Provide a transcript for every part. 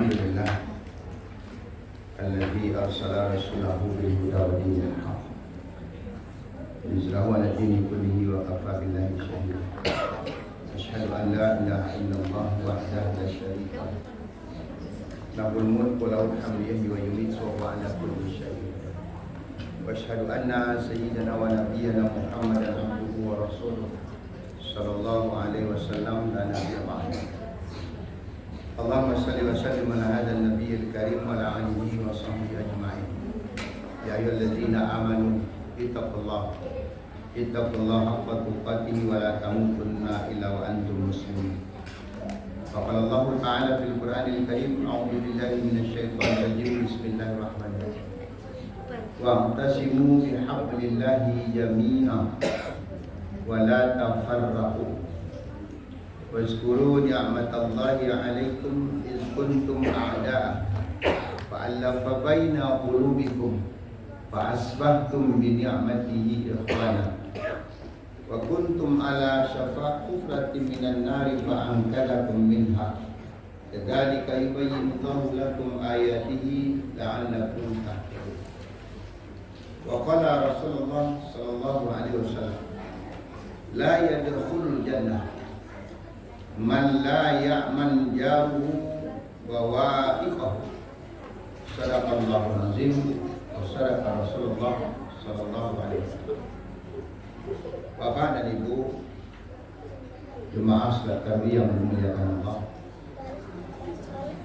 Alhamdulillah alladzi arsala rasulahu bil huda wa dinil haqq liyuzhirahu 'ala dini kullihi wa kafa billahi shahida. Asyhadu an la ilaha illallah wahdahu la syarika lah. Lahul mulku wa lahul hamdu yuhyi wa yumiitu wa huwa 'ala kulli syai'in qadir. Wa asyhadu anna sayyidana wa nabiyyana Muhammadan abduhu wa rasuluhu sallallahu alaihi wasallam la nabiyya ba'dahu. Allahumma salli wa sallim ala hadzal nabiyil karim wa ala alihi wa sahbihi ajma'in. Ya ayyuhalladzina amanu ittaqullaha haqqa tuqatih wa la tamutunna illa wa antum muslimun. Qala Allah Ta'ala fil Qur'anil Karim, a'udzu billahi minasy syaithanir rajim. Bismillahirrahmanirrahim. Wa'tasimu bihablillahi jami'an wa la tafarraqu. Wazkuru ni'matallahi 'alaikum iz kuntum a'da'a fa'alafa baina qulubikum fa'asbahtum bi ni'matihi ikhwana wa kuntum ala syafa hufratin minan nari fa'ankadakum minha kadzalika yubayyinu Allahu lakum ayatihi la'allakum tahtadun. Wa qala Rasulullah sallallahu alaihi wasallam, la yadkhulul jannah man la ya'man jaruhu wa wa'iqahu. Sadaqallahul azim wa sadaqa Rasulullah sallallahu alaihi wasallam. Bapak dan Ibu jemaah salat kami yang dimuliakan Allah,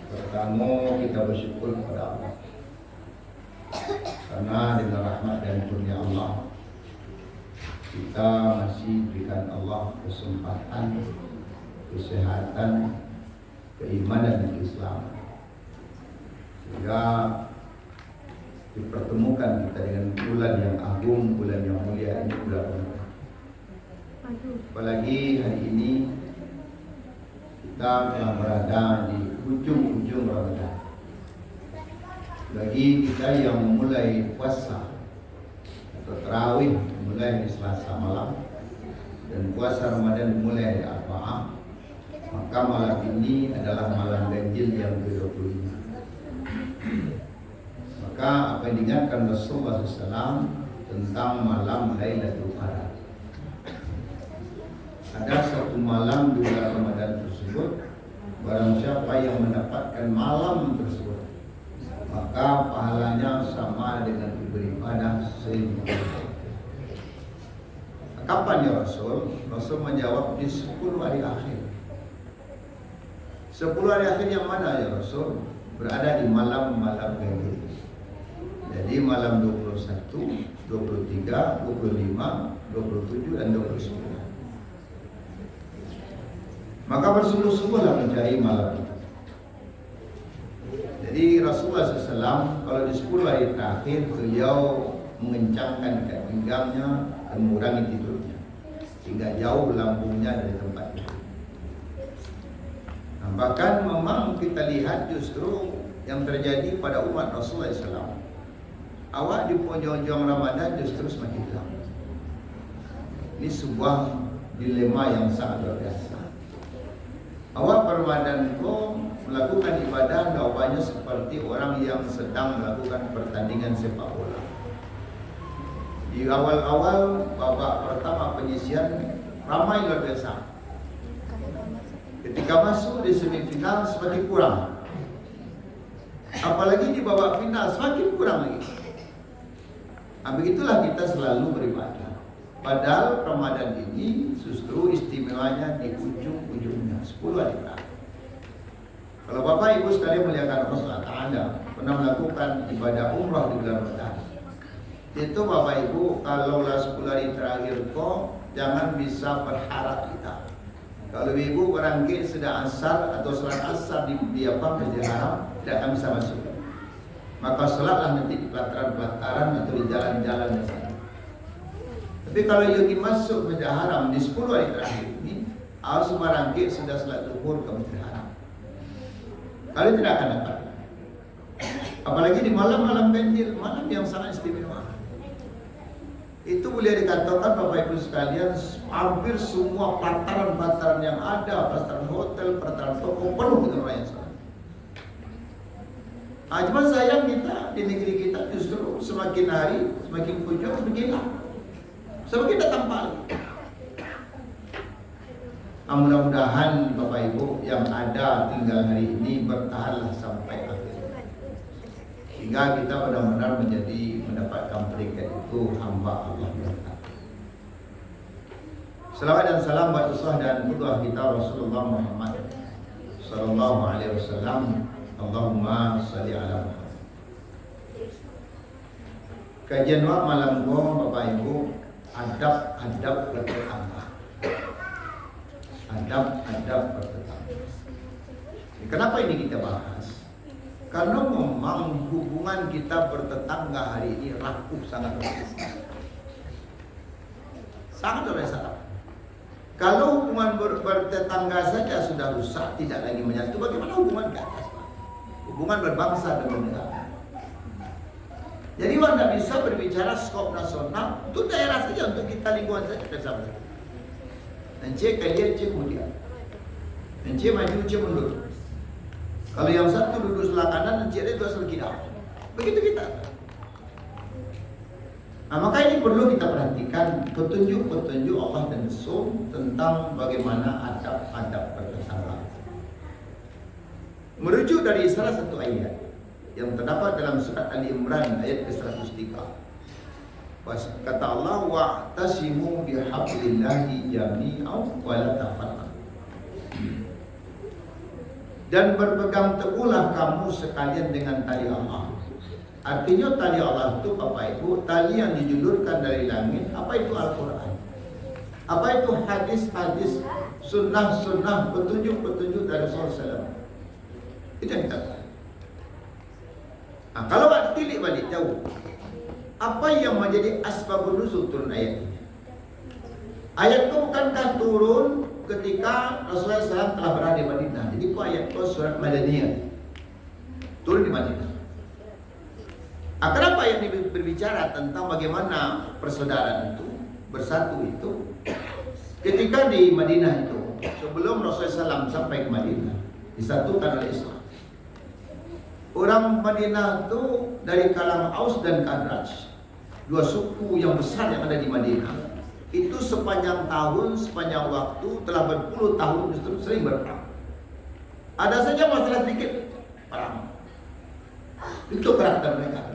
pertama kita bersyukur kepada Allah karena dengan rahmat dan kurnia Allah kita masih berikan Allah kesempatan, kesehatan, keimanan dan keislaman, sehingga dipertemukan kita dengan bulan yang agung, bulan yang mulia ini, bulan Ramadan. Apalagi hari ini kita telah berada di ujung-ujung Ramadan. Bagi kita yang memulai puasa atau tarawih mulai di Selasa malam dan puasa Ramadan dimulai di Arba'ah, maka malam ini adalah malam ganjil yang ke-25. Maka apa yang diingatkan Rasulullah SAW tentang malam Lailatul Qadar. Ada satu malam di bulan Ramadan tersebut, barang siapa yang mendapatkan malam tersebut, maka pahalanya sama dengan beribadah 1000 tahun. Kapan ya Rasul? Rasul menjawab di 10 hari akhir. 10 hari akhir yang mana ya Rasul? Berada di malam-malam ganjil. Jadi malam 21, 23, 25, 27 dan 29. Maka bersungguh-sungguhlah mencari malam itu. Jadi Rasulullah SAW kalau di 10 hari terakhir beliau mengencangkan ikat pinggangnya dan mengurangi tidurnya sehingga jauh lambungnya dari tempat itu. Nah, bahkan memang kita lihat justru yang terjadi pada umat Rasulullah SAW, awak di penghujung Ramadan justru semakin gelap. Ini sebuah dilema yang sangat luar biasa. Awak Ramadan kok melakukan ibadah jawabannya seperti orang yang sedang melakukan pertandingan sepak bola. Di awal-awal babak pertama penyisian ramai luar biasa. Ketika masuk di semifinal semakin kurang. Apalagi di babak final semakin kurang lagi. Nah, begitulah kita selalu beribadah. Padahal Ramadan ini justru istimewanya di ujung-ujungnya 10 hari terakhir. Kalau Bapak Ibu sekalian melihat Allah Ta'ala pernah melakukan ibadah umrah di bulan Ramadan, itu Bapak Ibu kalaulah 10 hari terakhir kok jangan bisa berharap kita. Kalau Ibu berangkit sedang asar atau sholat asar di Masjidil Haram tidak akan bisa masuk. Maka sholatlah nanti di pelataran-pelataran atau di jalan-jalan di sana. Tapi kalau ingin masuk Masjidil Haram di 10 hari terakhir ini, harus merangkit sudah sholat zuhur ke Masjidil Haram. Kalau tidak akan dapat. Apalagi di malam-malam ganjil, malam yang sangat istimewa. Itu boleh dikatakan Bapak Ibu sekalian, hampir semua pelataran-pelataran yang ada, pelataran hotel, pelataran toko penuh dengan orang yang sholat. Cuma sayang kita di negeri kita justru semakin hari semakin kujung begini, semakin datang paling. Mudah-mudahan Bapak Ibu yang ada tinggal hari ini bertahanlah sampai akhir, sehingga kita benar-benar mendapatkan peringkat itu hamba Allah yang taat. Salawat dan salam buat uswah dan qudwah kita Rasulullah Muhammad sallallahu alaihi wasallam. Allahumma shalli ala Muhammad. Kajian malam Bapak Ibu, adab-adab bertetangga. Adab-adab bertetangga. Kenapa ini kita bahas? Karena memang hubungan kita bertetangga hari ini rapuh, sangat rapuh. Sangat rapuh. Kalau hubungan bertetangga saja sudah rusak, tidak lagi menyatu, bagaimana hubungan ke atas? Hubungan berbangsa dan bernegara. Jadi Anda bisa berbicara skop nasional, itu daerah saja untuk kita, lingkungan saja bersama. Encik kalian cik kemudian, encik maju cik mundur. Kalau yang satu duduk sebelah kanan, encik itu sebelah kiri. Begitu kita. Maka ini perlu kita perhatikan petunjuk-petunjuk Allah dan Rasul tentang bagaimana adab-adab bertetangga. Merujuk dari salah satu ayat yang terdapat dalam surat Ali Imran ayat ke-103. Kata Allah, wa'tasimu bihablillahi jami'an wa la tafarraqu. Dan berpegang teguhlah kamu sekalian dengan tali Allah. Artinya tali Allah itu Bapak Ibu, tali yang dijulurkan dari langit. Apa itu Al-Quran? Apa itu hadis-hadis, sunnah-sunnah, petunjuk-petunjuk dari Rasulullah. Itu yang kita tahu. Kalau tilik balik jauh, apa yang menjadi asbabun nuzul turun ayat ini? Ayat itu bukankah turun ketika Rasulullah SAW telah berada di Madinah? Jadi itu ayat itu surat Madaniyah, turun di Madinah. Kenapa ayat ini berbicara tentang bagaimana persaudaraan itu, bersatu itu? Ketika di Madinah itu, sebelum Rasulullah SAW sampai ke Madinah, disatukan oleh Islam. Orang Madinah itu dari kalangan Aus dan Khazraj, dua suku yang besar yang ada di Madinah. Itu sepanjang tahun, sepanjang waktu, telah berpuluh tahun justru sering berperang. Ada saja masalah sedikit perang. Itu karakter mereka.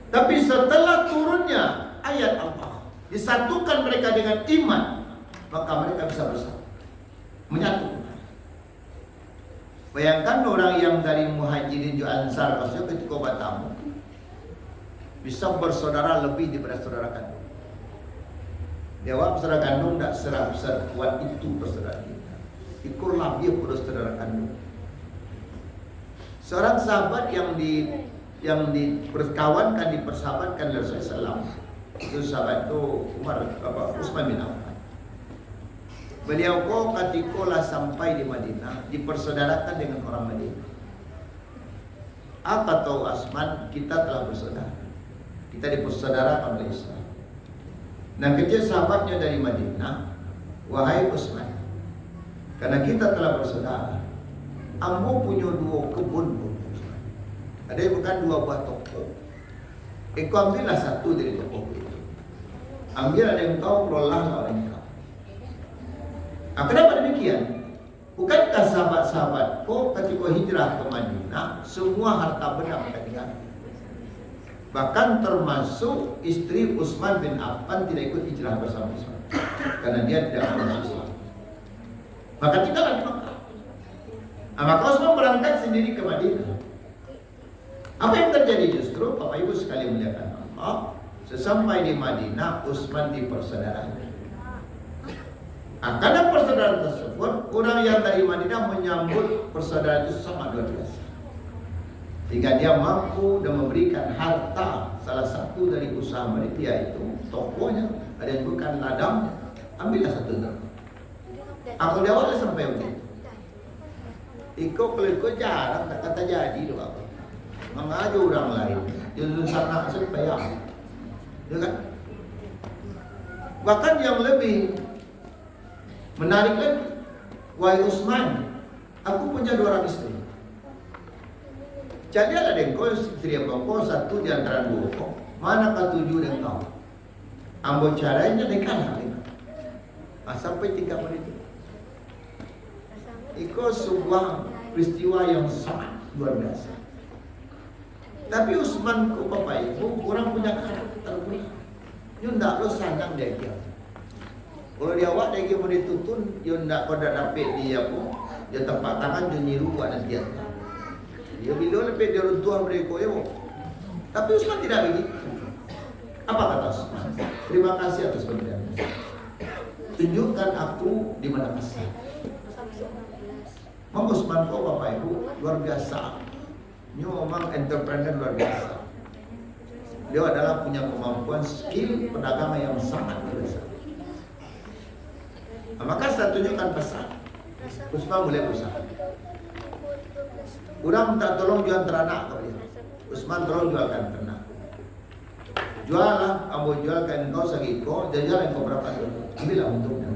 Tapi setelah turunnya ayat Allah, disatukan mereka dengan iman, maka mereka bisa bersatu, menyatu. Bayangkan orang yang dari Muhajirin juga Ansar, maksudnya ketika bertamu, bisa bersaudara lebih daripada saudara kandung. Jawab, saudara kandung tidak sekuat itu bersaudara kita. Ikurlah dia pada saudara kandung. Seorang sahabat yang diperkawankan, dipersahabatkan oleh Rasulullah SAW, itu sahabat itu Utsman bin Affan. Beliau ketika sampai di Madinah dipersaudarakan dengan orang Madinah. Apa tahu Utsman, kita telah bersaudara. Kita dipersaudarakan oleh Islam. Nah, ketika sahabatnya dari Madinah, wahai Utsman, karena kita telah bersaudara, ambo punya dua kebun. Ada yang bukan dua buah toko. Engkau ambillah satu dari toko itu. Ambil ada yang kau, kelolahlah orang kau. Kenapa demikian? Bukankah sahabat-sahabatku ketika hijrah ke Madinah, semua harta benda mereka tinggalkan? Bahkan termasuk istri Utsman bin Affan tidak ikut hijrah bersama Utsman, karena dia tidak masuk Islam. Maka tinggallah di Makkah. Maka Utsman berangkat sendiri ke Madinah. Apa yang terjadi justru Bapak Ibu sekali melihatkan Allah, sesampai di Madinah Utsman dipersaudarakan. Karena persaudaraan tersebut, orang yang dari Madinah menyambut persaudaraan itu sangat luar biasa, sehingga dia mampu dan memberikan harta. Salah satu dari usaha mereka yaitu tokonya, ada yang bukan ladang, ambillah satu itu. Aku di awal sampai begitu. Kalau ikut jarang, tak kata jadi loh apa. Mengaju orang lain, jadi sana supaya, ya kan? Bahkan yang lebih menarik lagi, wahai Utsman, aku punya 2 orang istri. Carilah engkau istri engkau satu di antara dua kau. Mana ketujuh dan kau? Ambo caranya dekalah. Sampai 3 menit. Itu sebuah peristiwa yang sangat luar biasa. Tapi Usman ko Bapak Ibu kurang punya karakter. Yun ndak lo sanang dia. Kalau dia awak dia mau ditutun, yun ndak pada dapet dia pun, dia tempat tangan dia niru anak dia. Dia bila lebih dia runtuh mereka ya. Tapi Usman tidak begitu. Apa kata Usman? Terima kasih atas pemberian. Tunjukkan aku di mana kasih. Mang Usman kok Bapak Ibu luar biasa. Ini memang entrepreneur luar biasa. Dia adalah punya kemampuan skill perdagangan yang sangat biasa. Nah, maka saya tunjukkan pesan. Usman boleh berusaha. Orang minta tolong jual teranak kau dia. Usman tolong jualkan ternak. Jualah, ambo jualkan engkau segiko, jajan engkau berapa dulu. Ambillah untungnya.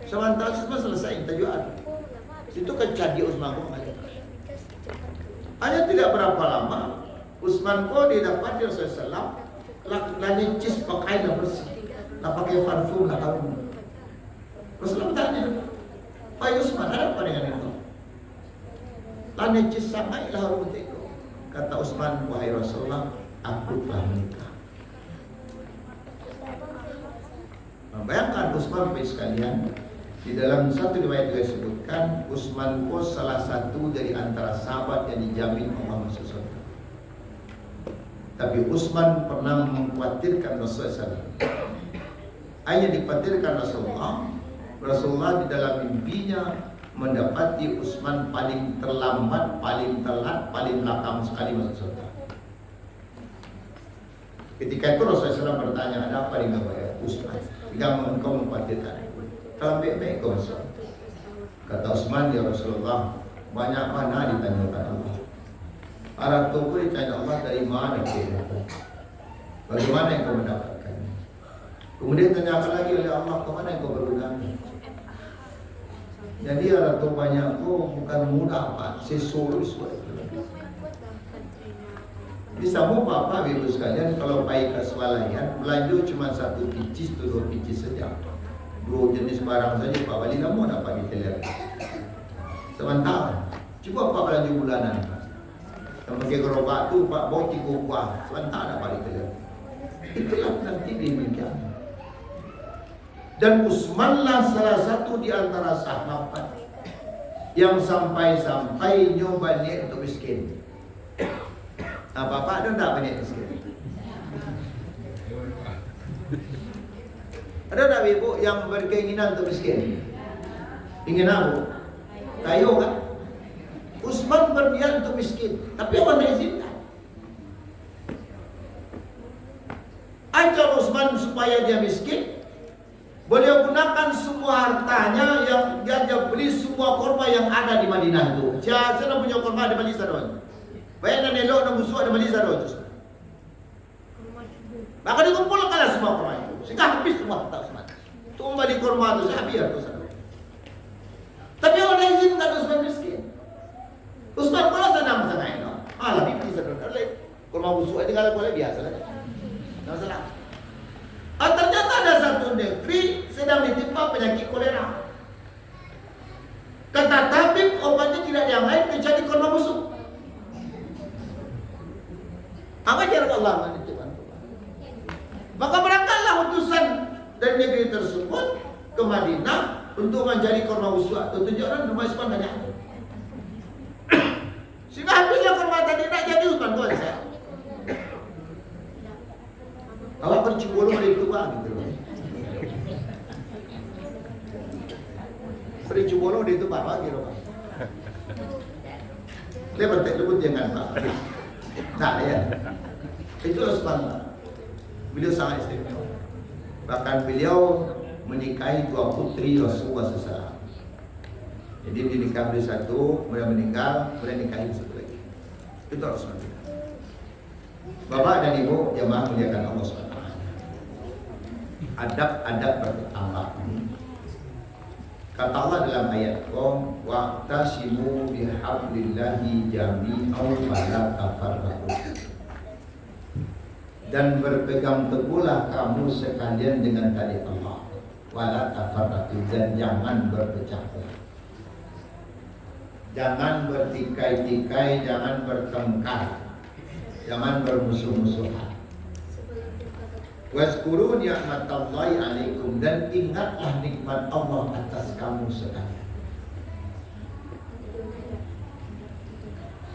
Sementara Usman selesai kita jual. Itu kecadi Usman kau. Hanya tidak berapa lama Usman kau didapat dari Rasulullah. Lagi cis pakai dah bersih. Nak pakai parfum nak tahu. Rasulullah tanya, Pak Usman ada apa dengan itu? Necis sangat lah rambut itu. Kata Usman, wahai Rasulullah, aku telah menikah. Nah, bayangkan Usman Bapak sekalian, di dalam satu riwayat disebutkan Usman ko salah satu dari antara sahabat yang dijamin Allah sesuatu. Tapi Usman pernah mengkhawatirkan Rasulullah. Hanya dikhawatirkan Rasulullah di dalam mimpinya mendapati Usman paling terlambat, paling telat, paling belakang sekali masuk surga. Ketika itu Rasulullah SAW bertanya, ada apa dengan Usman? Jika engkau mengkhawatirkan, kalau baik-baik kau masuk. Kata Usman, ya Rasulullah, banyak mana ditanyakan Allah. Arah tubuh ditanya Allah dari mana kira? Bagaimana yang kau mendapatkan? Kemudian tanyakan lagi oleh Allah, kemana yang kau berguna? Jadi ada tuh banyak tuh bukan mudah Pak, sesuai. Bisa mau Bapak Ibu sekalian kalau baik ke swalayan belanja cuma 1 picis atau 2 picis saja. 2 jenis barang saja Pak Wali mau dapat diteler. Sementara coba Pak belanja bulanan. Yang pakai gerobak tuh Pak bawa 3 kuah, sementara dapat diteler. Itulah nanti demikian. Dan Usmanlah salah satu di antara sahabat yang sampai-sampai nyoba niat untuk miskin. Nah, Bapak ada tak niat miskin? Ada tak Ibu yang berkeinginan untuk miskin? Ingin apa? Kayu kan? Usman berniat untuk miskin, tapi Allah tak izinkan. Ajar Usman supaya dia miskin. Beliau gunakan semua hartanya yang dia beli semua korma yang ada di Madinah itu. Saya nak punya korma di Malaysia doang. Bayangkan elok dan busuk di Malaysia doang. Maka dikumpulkanlah semua korma itu. Sehingga habis semua harta Usman. Tumba di korma itu saya biar Usman. Tapi Allah izinkan Usman miskin. Usman kalau senang itu. Lebih bisa doang. Korma busuk itu kalau boleh biasa lah. Tak masalah. Ternyata ada satu negeri sedang ditimpa penyakit kolera. Kata tabib obatnya tidak yang lain kecuali korma busuk. Apa jarak Allah menentukan? Maka berangkatlah utusan dari negeri tersebut ke Madinah untuk mencari korma busuk. Tujuh orang rumah Usman banyak. Sehingga habislah korma tadi nak jadi Usman tuan saya. Awak bercibolo dari tua gitu loh. Bercibolo dari tua apa gitu Pak? Dia bertekad jangan Pak. Nah ya, itu Usman. Beliau sangat istimewa. Bahkan beliau menikahi 2 putri Rasulullah SAW. Jadi dinikah beliau satu, kemudian meninggal, kemudian nikahi satu lagi. Itu Rasulullah. Bapak dan Ibu jamaah muliakan Allah SWT. Adab-adab bertetangga. Kata Allah dalam ayat Qom, wa'tasimu bihablillahi jami'an wala tafarraqu. Dan berpegang teguhlah kamu sekalian dengan tali Allah, wala tafarraqu, dan jangan berpecah belah. Jangan bertikai-tikai, jangan bertengkar, jangan bermusuh-musuhan. Wazkuru ni'matallahi alaikum, dan ingatlah nikmat Allah atas kamu sekalian.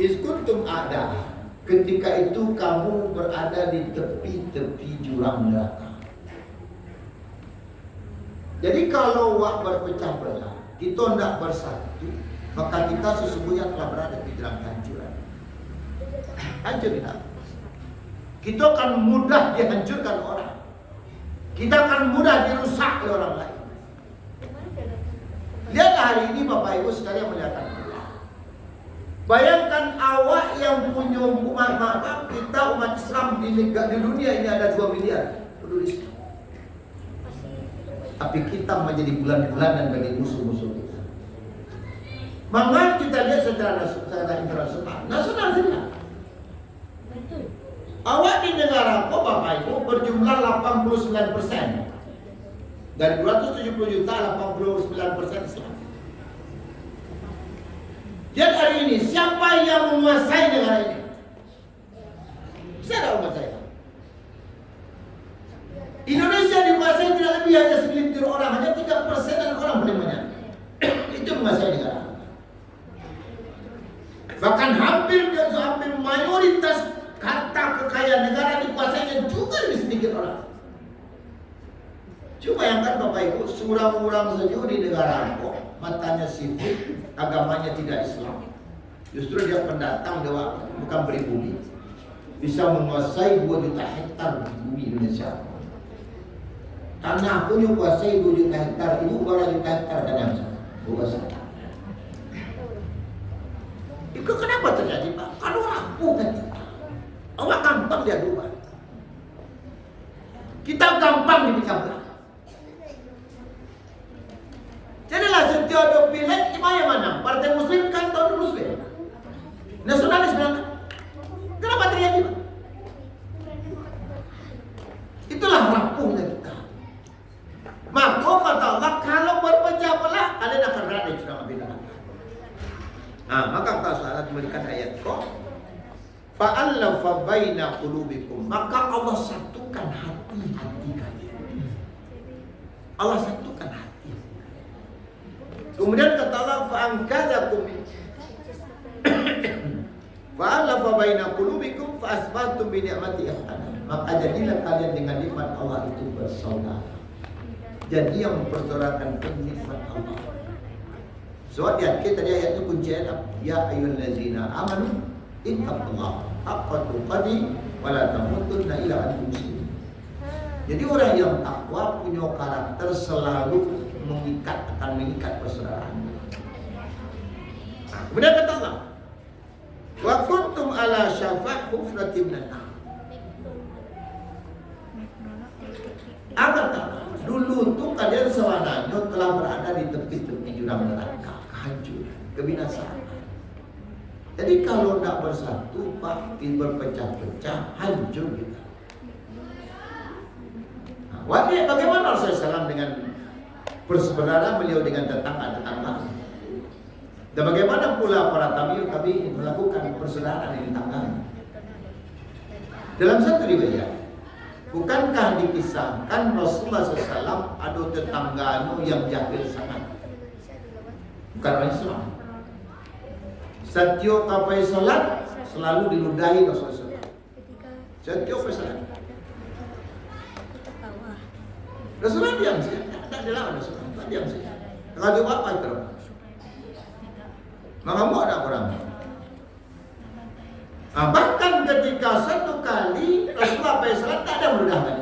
Iz kuntum a'da, ketika itu kamu berada di tepi-tepi jurang neraka. Jadi kalau wak berpecah belah, kita tidak bersatu, maka kita sesungguhnya telah berada di jurang hancuran. Hancur kita. Kita akan mudah dihancurkan orang. Kita akan mudah dirusak oleh orang lain. Lihatlah hari ini Bapak Ibu sekalian melihatkan. Bayangkan awak yang punya umat, kita umat Islam di dunia ini ada 2 miliar penduduk Islam. Tapi kita menjadi bulan-bulanan bagi musuh-musuh kita. Maka kita lihat secara internasional, nasional saja. Awak di negara kok Bapak Ibu berjumlah 89%. Dari 270 juta 89% Islam. Lihat hari ini siapa yang menguasai negara ini? Saya tahu saya. Indonesia dikuasai tidak lebih hanya segelintir orang, hanya 3% orang paling banyak. Itu menguasai negara. Bahkan hampir mayoritas harta kekayaan negara dikuasainya juga lebih sedikit orang. Cuma bayangkan Bapak Ibu, seorang-orang saja di negara kok matanya sipil, agamanya tidak Islam. Justru dia pendatang, dia bukan pribumi. Bisa menguasai 2 juta hektar bumi Indonesia. Tanah pun kuasai 2 juta hektar, ibu 2 juta hektar tanah sana. Itu kenapa terjadi Pak? Kalau rapuh kan kita. Awak gampang dia berubah. Kita gampang dipecah belah. Jadilah setiap ada pileg yang mana? Partai Muslim kan tahun Muslim. Nasionalis bilang, kenapa terjadi Pak? Itulah rapuhnya kita. Maka kata Allah, kalau berpecah belah, kalian akan berada di jurang api neraka. Nah, maka kata salat memberikan ayat kok. Fa'allafa baina qulubikum, maka Allah satukan hati-hati kalian. Allah satukan hati. Kemudian kata Allah fa'angkadakum fa'allafa baina qulubikum fa'asbatum bi ni'mati ikhwana, maka jadilah kalian dengan nikmat Allah itu bersaudara. Jadi yang mempersaudarakan nikmat Allah. Soal kita tadi ayat itu kunci ayat, ya ayyuhallazina amanu ittaqullaha haqqa tuqatih wa la tamutunna illa wa antum muslimun. Jadi orang yang takwa punya karakter selalu akan mengikat persaudaraan. Nah, kemudian kata Allah, wa kuntum ala syafa' hufratin minan nar. Dulu tuh kalian sewananya telah berada di tepi-tepi jurang neraka, kehancuran, kebinasaan. Jadi kalau tidak bersatu, Pak, berpecah-pecah, hancur kita. Nah, bagaimana Rasulullah SAW dengan bersaudara beliau dengan tetangga-tetangga? Dan bagaimana pula para tabi'in melakukan persaudaraan di tetangga? Dalam satu riwayat, bukankah dikisahkan Rasulullah SAW ada tetangganya yang jahil sangat? Bukan orang Islam. Setiap kapai salat selalu diludahi Rasulullah. Setiap kapai salat. Rasulullah diam saja. Tak dilawan Rasulullah. Diam saja. Kalau dia apa itu? Maka mau ada orang. Nah, bahkan ketika satu kali Rasulullah kapai salat tak ada meludahkan.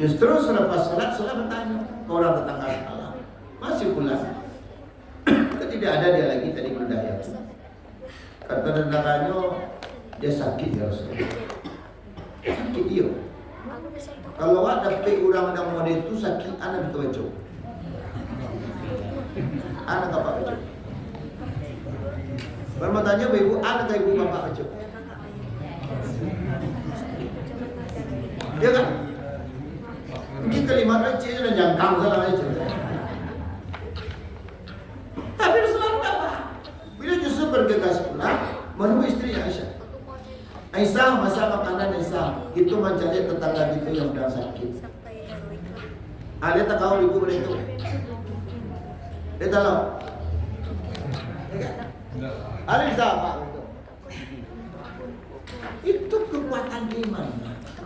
Justru selepas salat bertanya ke orang tetangga Allah, masih pula tidak ada dia lagi tadi berdaya. Kata tetangganya, dia sakit ya Rasulullah. Sakit dia. Kalau ada pe orang yang model itu sakit, anak itu baca. Anak Pak Ucup. Baru mau tanya ibu, anak ibu Bapak Ucup. Dia kan? Mungkin kalimat receh dan jangkang salah aja. Tapi Rasulullah tak apa. Bila Yusuf bergegas pulang, menemui istrinya Aisyah. Aisyah, masa makanan Aisyah. Itu mencari tetangga itu yang sedang sakit. Dia tak tahu ibu itu. Dia tahu. Ada bisa apa? Itu kekuatan iman.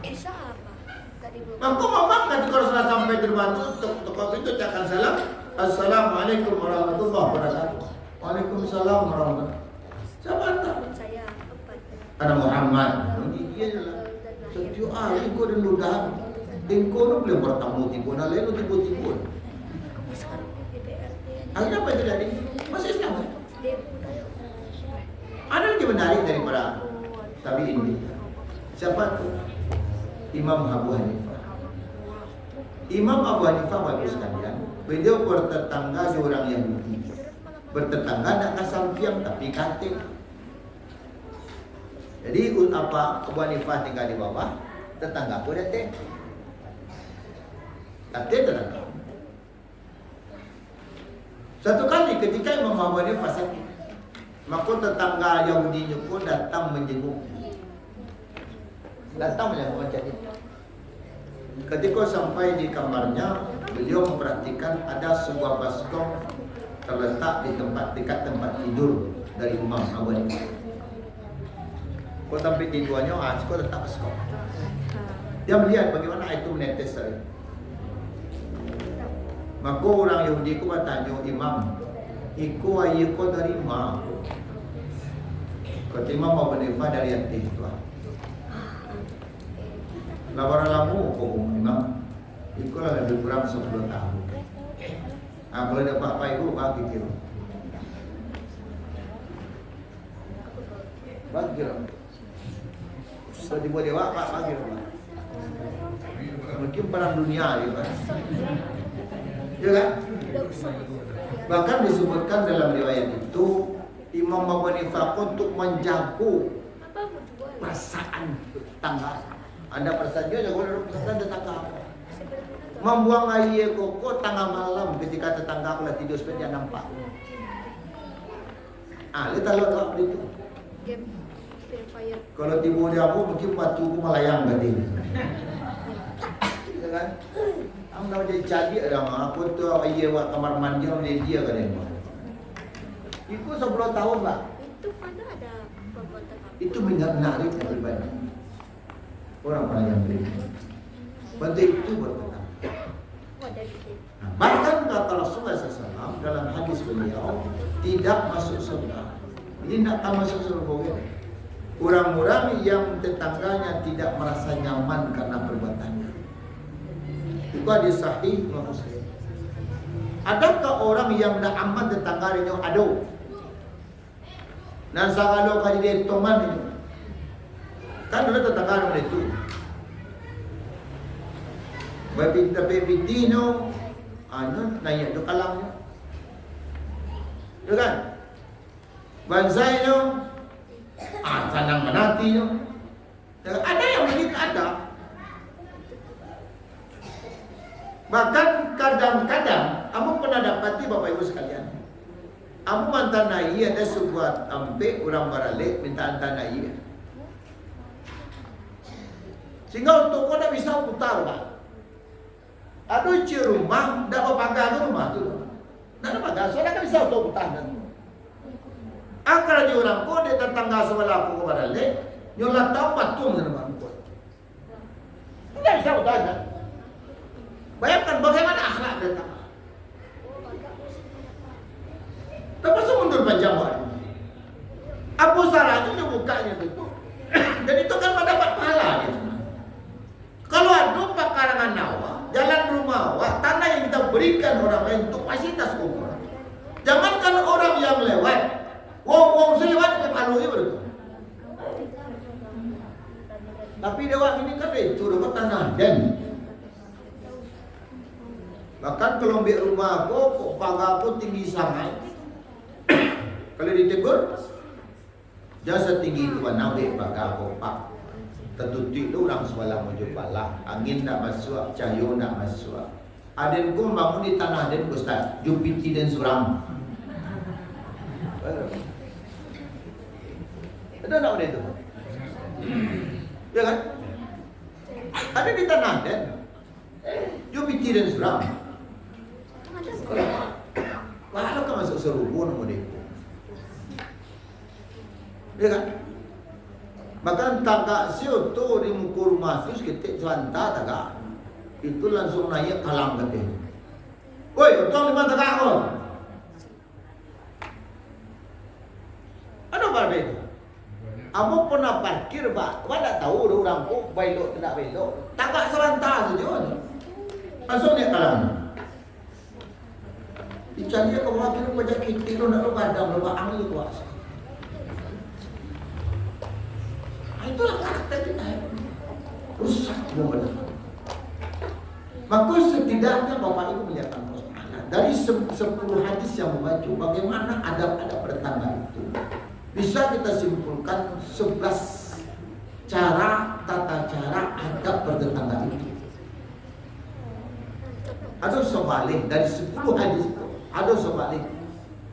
Bisa apa? Tadi belum. Maka mama ketika Rasulullah sampai di rumah toko itu cakap salam. Assalamualaikum warahmatullahi wabarakatuh. Waalaikumsalam warahmatullahi wabarakatuh. Siapa anda? Saya empat. Ada Muhammad. Dia adalah setiap hari kau dan ludah. Engkau nu boleh bertamu tipu, nalai nu tipu-tipu. Sekarang di DPRD. Akhirnya apa yang terjadi? Masih Islam kan? Demo tayo. Ada lagi menarik daripada tapi ini. Siapa tu? Imam Abu Hanifah. Imam Abu Hanifah bagus sekalian. Beliau bertetangga seorang Yahudi. Bertetangga nak kasampiang tapi kating. Jadi apa Abu Hanifah tinggal di bawah, tetangga pun datang. Kating tetangga. Satu kali ketika Imam Abu Hanifah sakit, maka tetangga Yahudi pun datang menjenguk. Datang menjenguk macam ini. Ketika sampai di kamarnya, beliau memperhatikan ada sebuah baskom terletak di dekat tempat tidur dari Imam Abu Hanifah. Kau tempat tidurnya, kau letak baskom. Dia melihat bagaimana air itu menetes tadi. Maka orang Yahudi ku bertanya, Imam, iku air kau dari mana? Kata Imam Abu Hanifah dari hati Tuhan. Lawan lamu kau Imam, iku lah lebih kurang 10 tahun. Boleh dapat apa ibu bagi kira. Bagi kira. Sudah dibuat dewa pak bagi kira. Mungkin perang dunia ya pak. Ya kan? Bahkan disebutkan dalam riwayat itu Imam Abu Hanifah untuk menjaga perasaan tetangga. Anda perasaan dia jaga perasaan tetangga. Membuang air koko tengah malam ketika tetangga aku tidur supaya dia nampak. Lihat kalau itu. Game Free Fire. Kalau tiba dia aku mungkin batuku melayang berarti. Ya kan? Anda jadi jadi orang aku tu air buat kamar mandi orang dia kan dia. Itu 10 tahun pak. Itu pada ada perbuatan apa? Itu menarik yang pribadi. Orang-orang yang beriman. Bantu itu bertetangga. Bahkan kata Rasulullah SAW dalam hadis beliau tidak masuk surga. Ini tidak akan masuk surga. Orang-orang yang tetangganya tidak merasa nyaman karena perbuatannya. Itu hadis sahih Muslim. Adakah orang yang tidak aman tetangganya? Aduh. Nasa kalau kaji dia teman itu. Kan dulu tetangga itu. Tapi Dino, nanya itu kalangnya, kan? Bansainya, sanang menatinya. Ada yang begitu ada. Bahkan kadang-kadang, kamu pernah dapati Bapak Ibu sekalian. Kamu mantan nai ada sebuah ampe orang barale minta antan nai. Sehingga untuk kau tak bisa putar pak. Aduh cie rumah, dah pagar rumah tu. Dah pagar, soalnya kan bisa untuk putar. Akal di orang kau dia tetangga sebelah aku kepada le, nyolat tahu patung di rumah kau. Tidak bisa putar. Bayangkan bagaimana akhlak tetangga. Termasuk mundur panjang hari. Apa salahnya dia bukanya itu? Dan itu kan mendapat pahala dia. Kalau ada pekarangan nyawa, jalan rumah awak, tanah yang kita berikan orang lain untuk fasilitas umum. Jangankan orang yang lewat, wong selewat ke palui begitu. Tapi dewa ini kan itu rumah tanah dan bahkan kalau ambil rumah aku, kok pagar aku tinggi sangat. Kalau ditegur, jangan setinggi itu mana ambil pagar aku pak. Tertutup tu orang semalam jumpa lah. Angin tak masuk, cahaya tak masuk. Aden ku bangun di tanah aden ku Ustaz, Jupiti dan Suram. Ada tak benda itu? Ya kan? Ada di tanah aden, Jupiti dan Suram. Kalau kau masuk serubun modeko. Ya kan? Bahkan tagak siu tu di muka rumah tu seketik selanta tagak. Itu langsung naik kalang kata. Woi, utang 5 tagak kau. Ada apa itu? Kamu pernah parkir pak? Kau tak tahu orang kau belok tidak belok. Tagak selanta saja. Langsung naik kalang. Dicari kau wakil baca kita tu nak lupa dam lupa angin kuasa. Itulah karakter kita. Rusak benar. Maka setidaknya Bapak Ibu melihatkan dari 10 hadis yang membaca bagaimana adab-adab bertetangga itu, bisa kita simpulkan 11 tata cara adab bertetangga itu. Ada sebalik dari 10 hadis itu, ada sebalik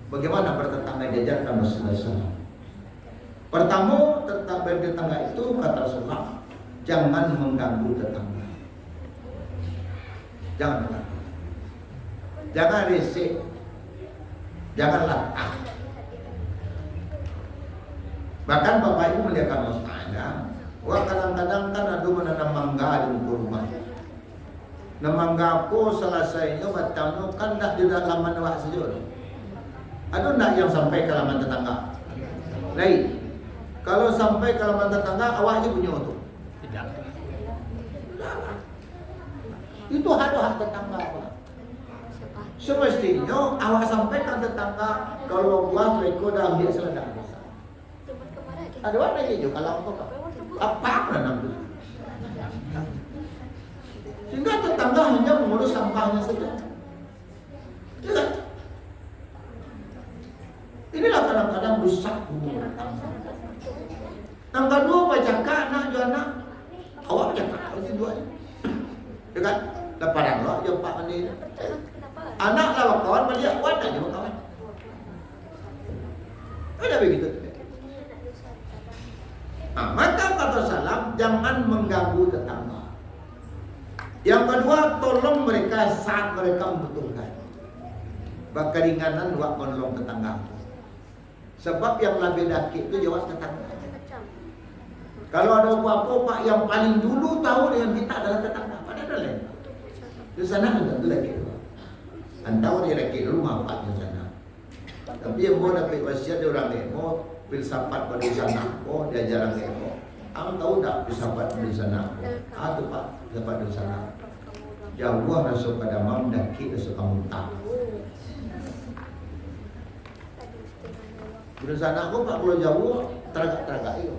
bagaimana bertetangga diajarkan Rasulullah. Pertama, tetap bertetangga itu kata Rasulullah, jangan mengganggu tetangga. Jangan mengganggu. Jangan risik. Jangan latah. Bahkan Bapak Ibu melihatkan Rasulullah, wah kadang-kadang kan ada menanam mangga di muka rumah. Nah mangga aku selesainya batangnya kan dah di halaman awak saja. Ada nak yang sampai ke halaman tetangga? Lain. Kalau sampai ke halaman tetangga, awak je punya tu. Tidak. Itu hak tetangga. Semestinya awak sampai ke tetangga, kalau buat rekod dah ambil selendang. Ada warna hijau kalau aku apa nanam tu. Sehingga tetangga hanya mengurus sampahnya saja. Tidak. Inilah kadang-kadang rusak hubungan. Yang kedua baca anak jual anak, awak baca itu dua. Ya kan? Leparan lo, jauh pak mandi. Anak lawan kawan balik awak tak jauh kawan. Ada begitu. Nah, maka kata salam jangan mengganggu tetangga. Yang kedua tolong mereka saat mereka membutuhkan. Bakeringanan wak menolong tetangga. Sebab yang lebih dakik itu jawab tetangga. Kalau ada apa-apa pak yang paling dulu tahu dengan kita adalah tetangga. Padahal lain. Di sana ada tu lagi. Antau dia lagi rumah pak di sana. Tapi yang mau dapat wasiat dia orang demo, filsafat pada sana. Oh dia jarang demo. Am tahu tak filsafat di sana? Tu pak filsafat di sana. Jauh masuk pada mam daki masuk kamu tak. Di sana aku pak kalau jauh teragak-teragak itu.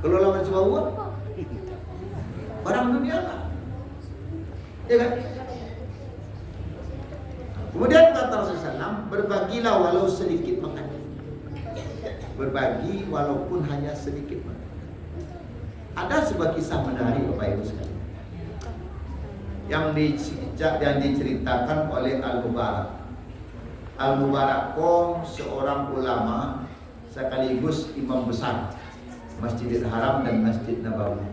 Kalau lawan sebuah barang dunia lah. Ya kan? Kemudian kata Rasulullah, berbagilah walau sedikit makan. Berbagi walaupun hanya sedikit makan. Ada sebuah kisah menarik Bapak Ibu sekalian yang diceritakan oleh Al-Mubarak. Al-Mubarak seorang ulama sekaligus imam besar Masjidil Haram dan Masjid Nabawi.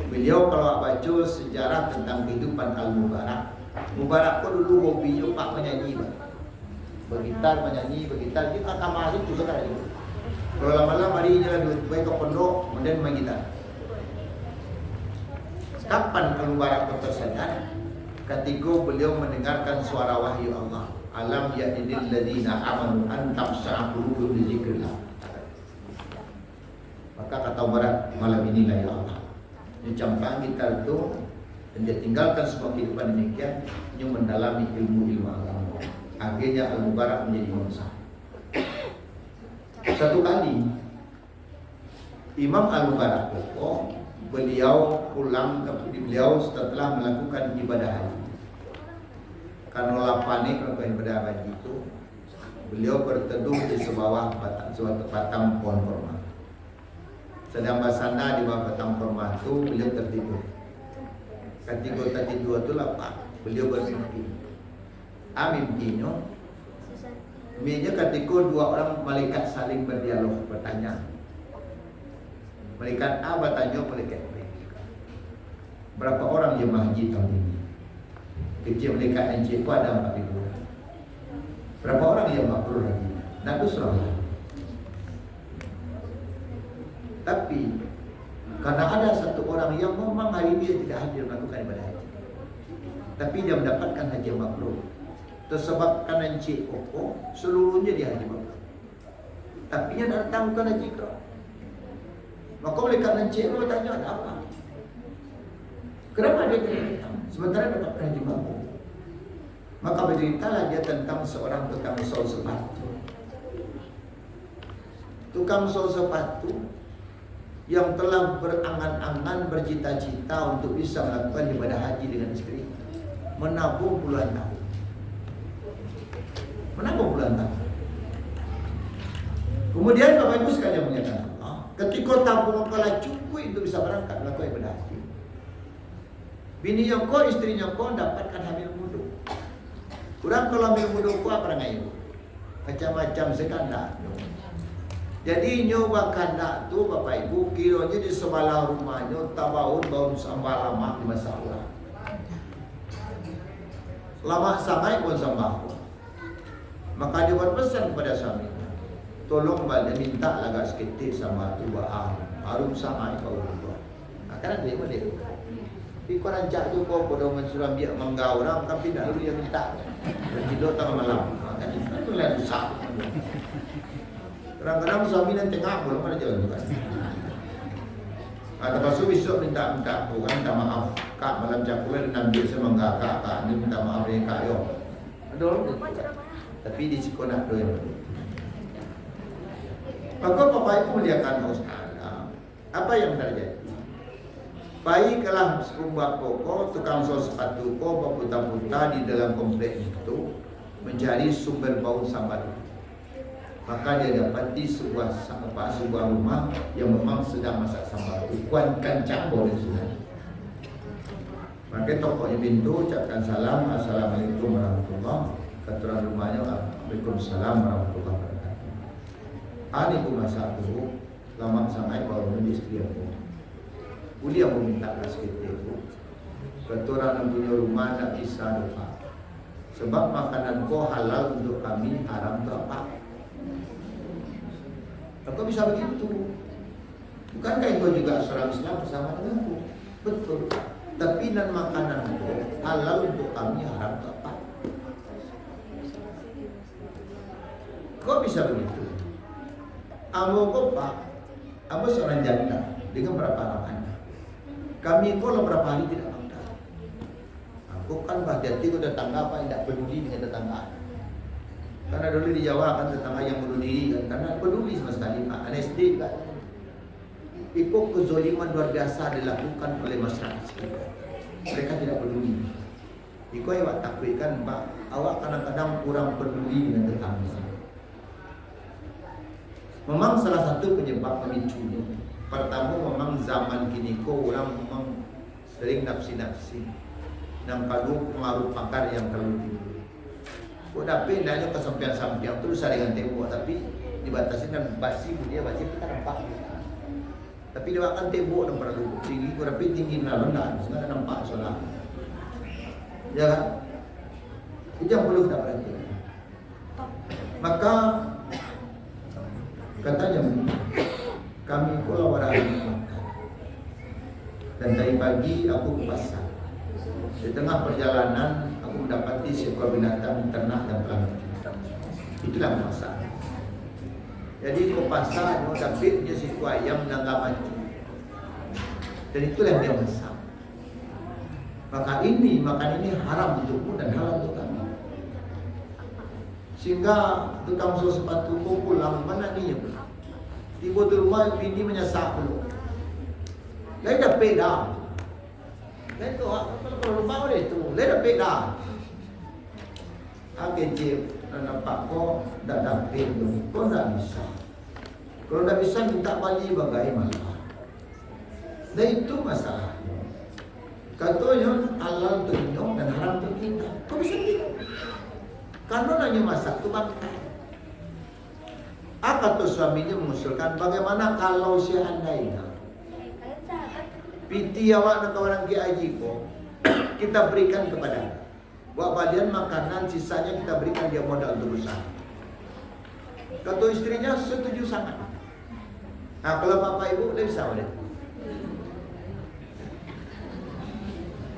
Beliau kalau baca sejarah tentang kehidupan Al-Mubarak, Mubarak pun dulu hobinya pak menyanyi, bergitar menyanyi, bergitar dia kakak masuk tu sekarang itu. Kalau lama-lama hari jalan baik ke pondok, kemudian main gitar. Kapan Al-Mubarak tersadar? Ketika beliau mendengarkan suara wahyu Allah, alam ya'idil ladzina amanu an tamsha'a qulubuhum li dzikrillah. Maka kata Mubarak, malam inilah ya Allah, dia campang gitar itu dan dia tinggalkan semua kehidupan demikian, dia mendalami ilmu-ilmu agama. Akhirnya Al-Mubarak menjadi imam besar. Satu kali Imam Al-Mubarak beliau pulang ke beliau setelah melakukan ibadah haji. Karena panik melakukan ibadah haji itu, beliau berteduh di sebawah suatu batang pohon kurma. Sedang bersandar di bawah batang kurma itu, beliau tertidur. Ketika tertidur itu lapar, beliau bermimpi. Mimpinya ketika dua orang malaikat saling berdialog, bertanya. Malaikat A bertanya malaikat B, berapa orang jemaah haji tahun ini? Kecil malaikat Encik ada 4.000 orang. Berapa orang yang mabrur haji? Nabi Sallallahu. Tapi karena ada satu orang yang memang hari ini dia tidak hadir melakukan ibadah haji, tapi dia mendapatkan haji mabrur. Tersebabkan Encik Koko seluruhnya dia haji mabrur. Tapi dia datang bukan haji kau. Maka malaikat Encik Koko bertanya, ada apa? Kenapa dia tidak datang? Sementara dapat haji mabrur. Maka berceritalah dia tentang seorang tukang sol sepatu. Tukang sol sepatu yang telah berangan-angan, bercita-cita untuk bisa melakukan ibadah haji dengan istri, menabung puluhan tahun. Menabung puluhan tahun. Kemudian Bapak Ibu sekalian menyatakan, ketika tabung kala cukup untuk bisa berangkat melakukan ibadah haji, bini nyoko, istri nyoko dapatkan hamil muda. Kurang kalau hamil muda ku apa rangai? Macam-macam skandal. Jadi nyoba kandak tu Bapak Ibu kiranya di sebelah rumahnya tabaun baun sambal lama di masa Allah. Lama sampai pun sambal. Maka dia berpesan kepada suaminya, tolong balik minta agak sedikit sama tua harum sama kau berdua. Karena dia boleh. Di koran cak tu kau pada mensulam dia menggau orang tapi tidak lalu dia minta. Berjidok tengah malam. Maka itu lihat susah. Kadang-kadang suami nanti tengah belum ada jalan bukan. Atau pasal besok minta bukan minta maaf kak malam cakulan dan ambil semangga kak ini minta maaf dengan kak yo. Aduh. Tapi di sekolah tu yang. Maka Bapak Ibu muliakan Ustaz. Apa yang terjadi? Baiklah sebuah pokok tukang sol sepatu ko berputar-putar di dalam komplek itu mencari sumber bau sambal. Maka dia dapati sebuah rumah yang memang sedang masak sambal. Ukuran kancang boleh sudah. Maka tokohnya pintu ucapkan salam, assalamualaikum warahmatullahi wabarakatuh. Keturunan rumahnya, waalaikumsalam warahmatullahi wabarakatuh. Ani ku masak dulu, lama sampai baru menjadi istri aku. Dia meminta kasih itu. Keturunan punya rumah tak bisa lupa. Sebab makanan ko halal untuk kami, haram tak apa. Kau bisa begitu? Bukankah itu juga seorang Islam bersama denganku? Betul. Tapi dan makanan itu halal untuk kami, haram tak apa. Kau bisa begitu? Amo Pak, amo seorang janda dengan berapa anak? Kami kalau berapa hari tidak makan. Aku kan hati-hati ke tetangga apa yang tidak peduli dengan tetangga. Karena dulu di Jawa kan tetangga yang peduli kan, karena peduli sama sekali Pak. SD kan. Itu kezoliman luar biasa dilakukan oleh masyarakat. Mereka tidak peduli. Iko yang takutkan Pak, awak kadang-kadang kurang peduli dengan tetangga. Memang salah satu penyebab pemicunya. Pertama memang zaman kini ko orang memang sering nafsi-nafsi. Dan kalau pengaruh pakar yang terlalu tinggi. Kau dapat nanya kesampian-sampian terus saringan tembok, tapi dibatasi dengan basi dia kita nampak. Tapi dia akan tembok dan perlu tinggi, kau dapat tinggi rendah, sekarang nampak solat. Ya kan? Itu yang perlu kita perhatikan. Maka katanya kami pulau orang makan. Dan dari pagi aku ke pasar. Di tengah perjalanan aku mendapati seekor binatang ternak dan pelangi. Itulah pasar. Jadi ke pasar mau dapat dia siku ayam dan mati. Dan itulah yang dia masak. Maka makan ini haram untukmu dan halal untuk kami. Sehingga tukang sol sepatu pulang mana dia pulang. Tiba di rumah bini menyesak dulu. Lain dah beda. Lain tu kalau rumah boleh tu. Lain dah beda. kecil nampak kok tak dapat tu, kok tak bisa. Kalau tak bisa minta balik bagaimana? Dan itu masalahnya. Katanya halal untuk minum dan haram untuk kita. Kok bisa gitu? Karena hanya masak itu bangkai. Kata suaminya mengusulkan bagaimana kalau seandainya piti awak nak kawan Ki Haji ko kita berikan kepada buat balian makanan, sisanya kita berikan dia modal untuk usaha. Kata istrinya setuju sangat. Nah kalau bapak ibu dia bisa boleh.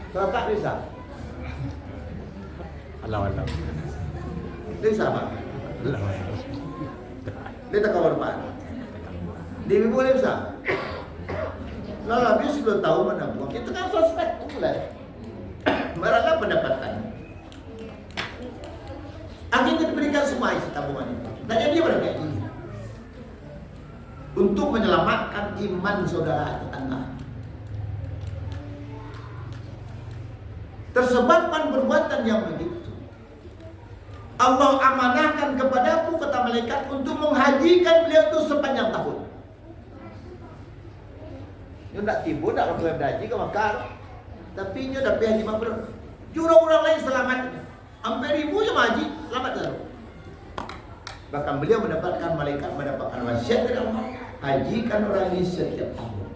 Kalau tak bisa, alam. dia bisa apa? Dia tak kawal pak. Dia ibu boleh bisa. Lalu habis 10 tahun mana buang. Kita kan suspek mulai. Mereka pendapatan. Akhirnya diberikan semua isi tabungan itu. Tanya dia berapa ini? Untuk menyelamatkan iman saudara tetangga. Tersebabkan perbuatan yang begitu. Allah amanahkan kepadaku kata malaikat untuk menghajikan beliau itu sepanjang tahun. Dia tak tiba tak boleh berhaji ke Makkah. Tapi dia dah pergi haji mabrur. Jurang-jurang lain selamat. Hampir 1000 je haji selamat dah. Bahkan beliau mendapatkan malaikat mendapatkan wasiat dari Allah, hajikan orang ini setiap tahun.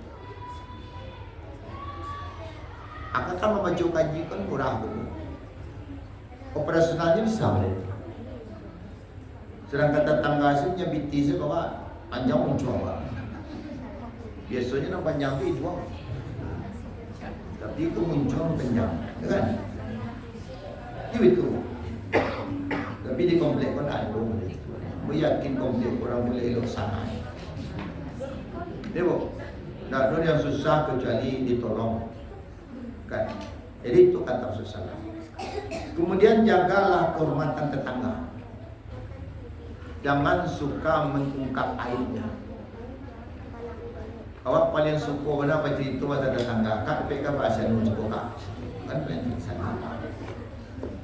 Akan memaju haji kan murah dulu. Operasionalnya bisa boleh. Sedangkan tetangga hasilnya BT bawa panjang muncul. Biasanya yang panjang itu jual. Tapi itu muncul panjang, kan? Itu. Tapi di komplek pun ada. Yakin komplek orang boleh elok sana. Dia tak ada yang susah kecuali ditolong. Kan? Jadi itu kata Rasulullah. Kemudian jagalah kehormatan tetangga. Jangan suka mengungkap aibnya. Awak paling suka mana apa cerita pasal tetangga. Kak PK bahasa nu suka kak. Kan paling sana.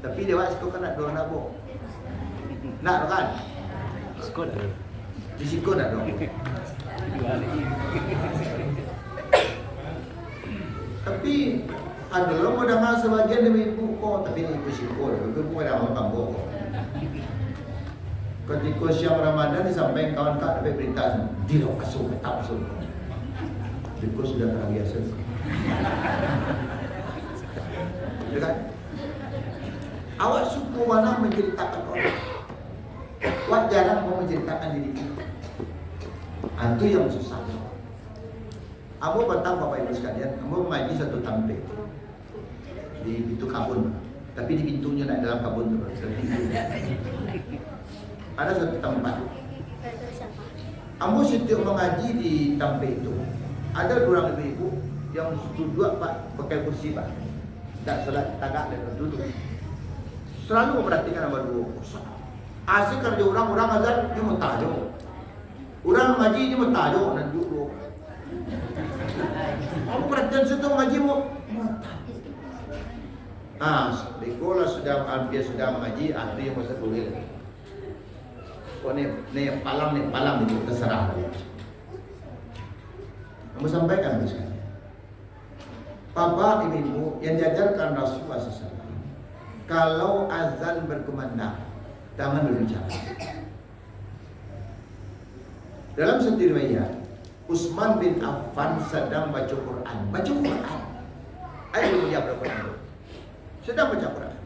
Tapi dia suka kan nak doa nak bo. Nak kan? Skot ada. Di situ nak doa. Tapi adalah modal sebagian demi ibu kok, tapi ibu sikol, ibu pada orang bok. Ketika siang Ramadan disampaikan kawan kak dapat berita di lokasi tak masuk. Ibu sudah terbiasa. Ya kan? Awak suku mana menceritakan orang? Awak jarang mau menceritakan diri kita. Itu yang susah. Aku petang Bapak Ibu sekalian, kamu mengaji satu tampil di pintu kabun, tapi di pintunya nak dalam kabun terus. Ada satu tempat. Kamu setiap mengaji di tampil itu, ada dua ibu yang duduk pak pakai kursi pak, tak salat tagak dan duduk. Selalu memperhatikan nama dua. Asik kerja orang azan dia mentajo, orang mengaji dia mentajo dan duduk. Kamu perhatian situ mengaji mau sekolah sudah hampir sudah mengaji, itu yang masa boleh. Oh ni palang itu terserah. Kamu sampaikan misalnya, Bapak Ibu yang diajarkan Rasulullah SAW, kalau azan berkumandang, jangan berbicara. Dalam satu riwayat, Utsman bin Affan sedang baca Quran. Ayat dia berapa? Sedang baca Quran.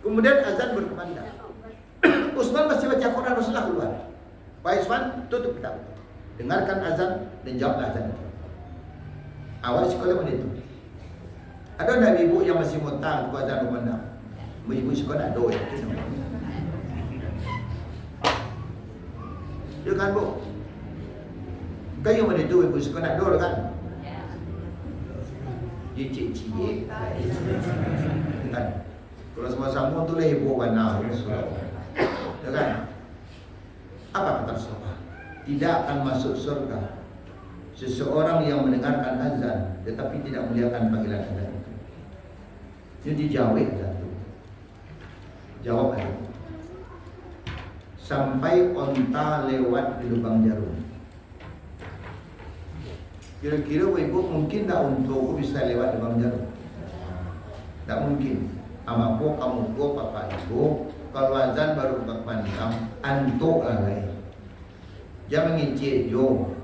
Kemudian azan berkumandang. Utsman masih baca Quran, Rasulullah keluar. Pak Utsman tutup kitab. Dengarkan azan dan jawablah azan itu. Awal sekolah mana itu? Ada tak ibu yang masih mutang untuk azan berkumandang? Ibu sekolah ada ya. Ya kan bu? Kayu mana itu ibu suka nak dor kan? Cik-cik kan? Kalau sama-sama tu lah ibu warna ya kan? Apa kata Rasulullah? Tidak akan masuk surga seseorang yang mendengarkan azan tetapi tidak muliakan panggilan azan itu. Jadi dijawab azan itu. Jawab aja. Sampai onta lewat di lubang jarum. Kira-kira ibu mungkin tak untuk bisa lewat lubang jarum? Tak mungkin. Amaku, kamu ko, papa ibu. Kalau azan baru berpandang, antuk lalai. Jangan ngecek jo.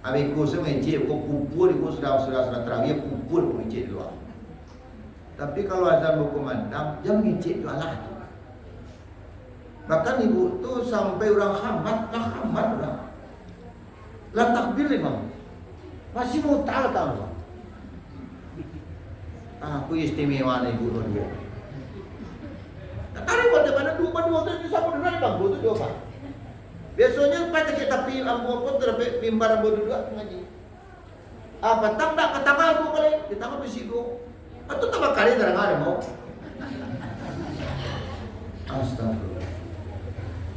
Abiku semua ngecek, aku pupur, aku sudah terawih, pupur aku ngecek luar. Tapi kalau azan berkumandang, jangan ngecek jualan. Bahkan ibu tu sampai orang hambat orang. Lah takbir memang. Masih mau tahu. Aku istimewa nih ibu luar biasa. Tarik pada mana dua tu sama dengan bangku tu dua pak. Biasanya pada kita pilih ambo pun terdapat mimbar ambo dua ngaji. Petang tak ketanggal bu kali, ditanggal bisigo. Atau tambah kali terang ada mau. Astagfirullah.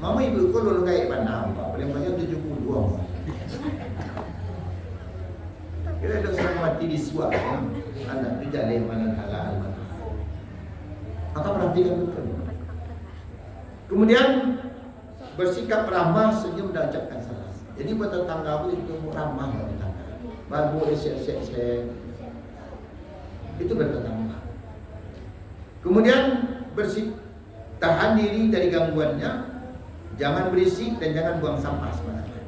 Mama ibu ko lulu kayak mana? Paling banyak 72. Kira ada orang mati di suap, anak itu jalan mana halal mana. Maka perhatikan betul. Kemudian bersikap ramah, senyum dan ucapkan salam. Jadi buat tetangga itu ramah tetangga. Baru esek. Itu bertetangga. Kemudian tahan diri dari gangguannya. Jangan berisik dan jangan buang sampah sembarangan.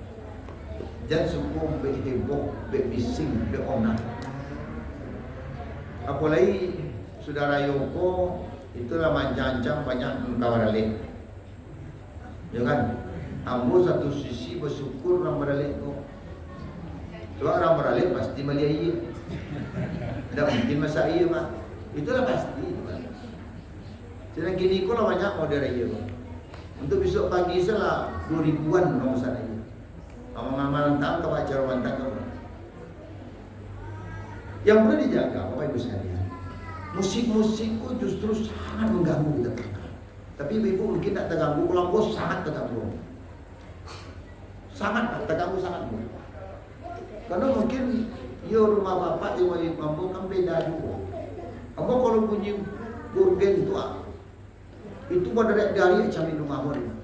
Jangan suku berheboh, berbising, beronang. Apalagi saudara Yoko itulah macam-macam banyak kawaralik. Ya kan? Ambo satu sisi bersyukur orang beralik kok. Kalau orang beralik pasti melihat iya. Tidak mungkin masa iya mak. Itulah pasti. Sedang gini kok banyak modern iya. Untuk besok pagi salah 2000-an nomor sana ini. Amalan tak ke baca romantan kamu. Yang perlu dijaga Bapak Ibu sekalian. Musik-musikku justru sangat mengganggu kita. Tapi ibu mungkin tak terganggu, kalau bos sangat terganggu. Sangat terganggu sangat. Karena mungkin ya rumah bapak yang wajib mampu kan beda juga. Apa kalau punya burgen tua? Itu pada dari camin rumah orang.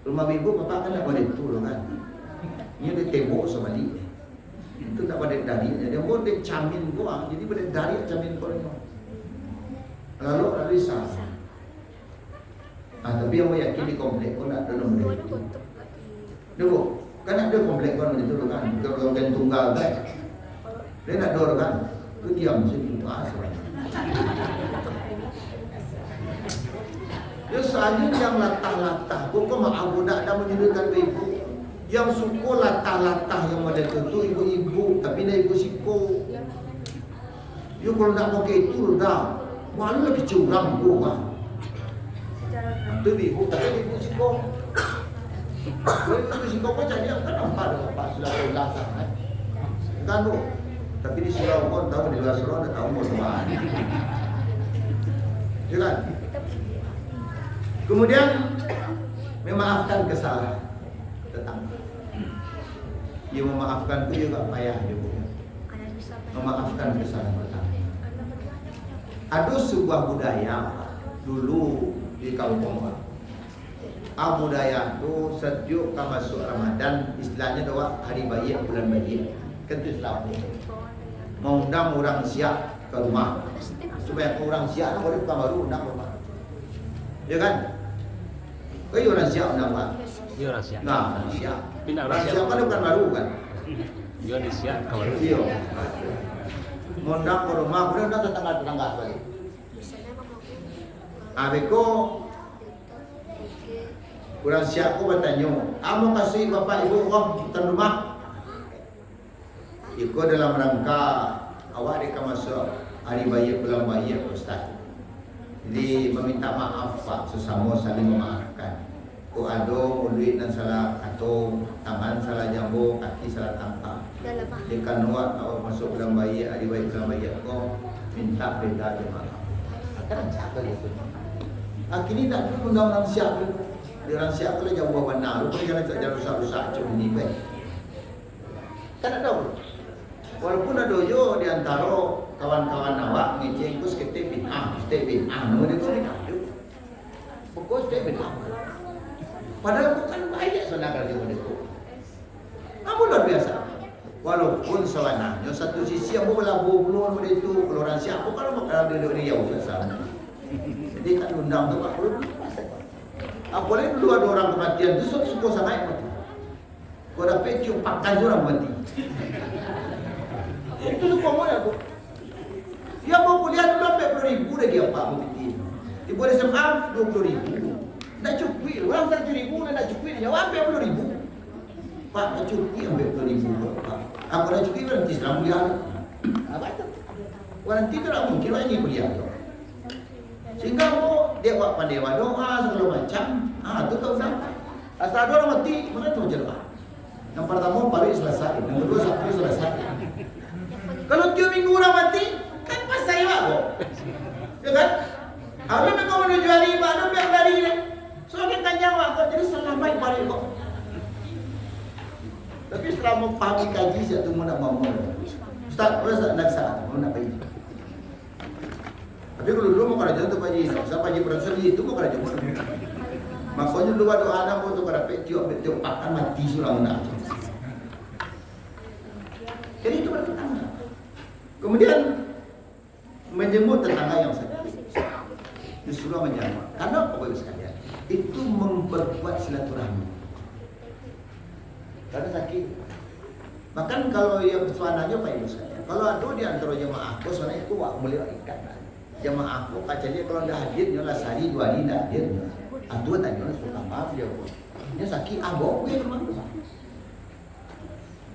Rumah ibu bapak kan tak pada itu kan. Ini ada tembok sama dia. Itu tak pada dari. Dia mau dia camin gua, jadi pada dari camin orang. Lalu sah. Tapi yang mau yakin di komplek pun ada nomor itu. Dulu kan ada komplek kan itu kan. Kalau orang tunggal kan. Dia nak dor kan. Itu diam situ asal. Ya saja yang latah-latah, bukan mak budak dah menyedihkan ibu. Yang suka latah-latah yang ada itu ibu-ibu, tapi dah ibu siko. You kalau nak pakai itu dah, malu lagi curang gua. Itu ibu, tapi ibu siko. Kalau ibu siko kau cari apa nampak dah bapak sudah latah kan? Kan tu, tapi di surau pun tahu di luar surau dah tahu mau teman. Ya kan? Kemudian memaafkan kesalahan tetangga. Dia memaafkan itu juga payah juga. Memaafkan kesalahan tetangga. Ada sebuah budaya dulu di kampung. Budaya itu setiap masuk Ramadan, istilahnya doa hari bayi bulan bayi. Kan itu Islam. Mengundang orang siap ke rumah supaya orang siap orang baru undang rumah. Ya kan? Kau orang siap nama? Dia orang siap. Nah, orang siap. Pindah Orang siap kan bukan baru kan? Dia orang siap kawan. Iya. Mondang ke rumah, kemudian dah tetangga-tetangga balik. Beko orang siap ko bertanya, "Amo kasih bapak ibu uang hutan rumah?" Iko dalam rangka awak deka masuk hari bayi bulan bayi Ustaz. Jadi meminta maaf Pak, sesama saling memaafkan. Ku ado mulut dan salah atau tangan salah jambu, kaki salah tangkap. Jika nuat awak masuk dalam bayi, hari bayi dalam bayi aku minta beda je maaf. Kan cakap itu. Akhirnya tak ada undang-undang siap dulu. Dia orang siap kalau jauh bawa benar, lu jangan jangan rusak-rusak cuma ni baik. Kan ada. Walaupun ada jo di antara kawan-kawan awak ngeceng ku sekete bid'ah, no dia ku bid'ah. Pokok dia bid'ah. Padahal bukan baik saudara dia itu. Kamu luar biasa. Walaupun sebenarnya satu sisi aku belabu belum itu keluaran siapa kalau makan dari ya usah. Jadi kan undang tu Pak Guru. Boleh dulu ada orang kematian tu suka sangat mati. Kau dapat cium pakan orang mati. Itu suka mau ya tu. Dia mau kuliah dulu sampai 40,000 dah dia Pak Bukti. Dia boleh sembang 20,000. Nak cukup, orang 100,000 nak cukup dia jawab 40,000. Pak, nak cukup ambil 20,000 Pak. Aku nak cukup berhenti selama kuliah. Apa itu? Orang tidak mungkin orang ini kuliah tu. Sehingga dia buat pandai doa segala macam. Tu tahu tak? Asal ada orang mati, mana tu je doa. Yang pertama baru selesai, yang kedua satu selesai. Kalau 3 minggu orang mati, kan pasal awak kok. Ya kan? Kalau memang menuju hari baru biar lari ni. Soalnya kanjang awak kok jadi selamat balik kok. Tapi setelah memahami kaji saya tu nak mau. Ustaz, nak saat nak pergi. Tapi kalau dulu mau kerja tu pagi, siapa pagi berasal itu mau kerja. Maksudnya dulu doa anak mau tu kerja tiup pakan mati surang nak. Jadi itu bertetangga. Kemudian menjemput tetangga yang sakit. Disuruh menjamah. Karena apa Bapak sekalian? Itu memperkuat silaturahmi. Karena sakit. Bahkan kalau yang suananya Pak Ibu sekalian, kalau ada di antara jemaah aku suananya aku wak mulai ikat. Jemaah aku kacanya kalau dah hadir nyolah sehari 2 hari dah hadir. Aduh tanya suka maaf dia. Dia sakit bawa kue ke rumah tu.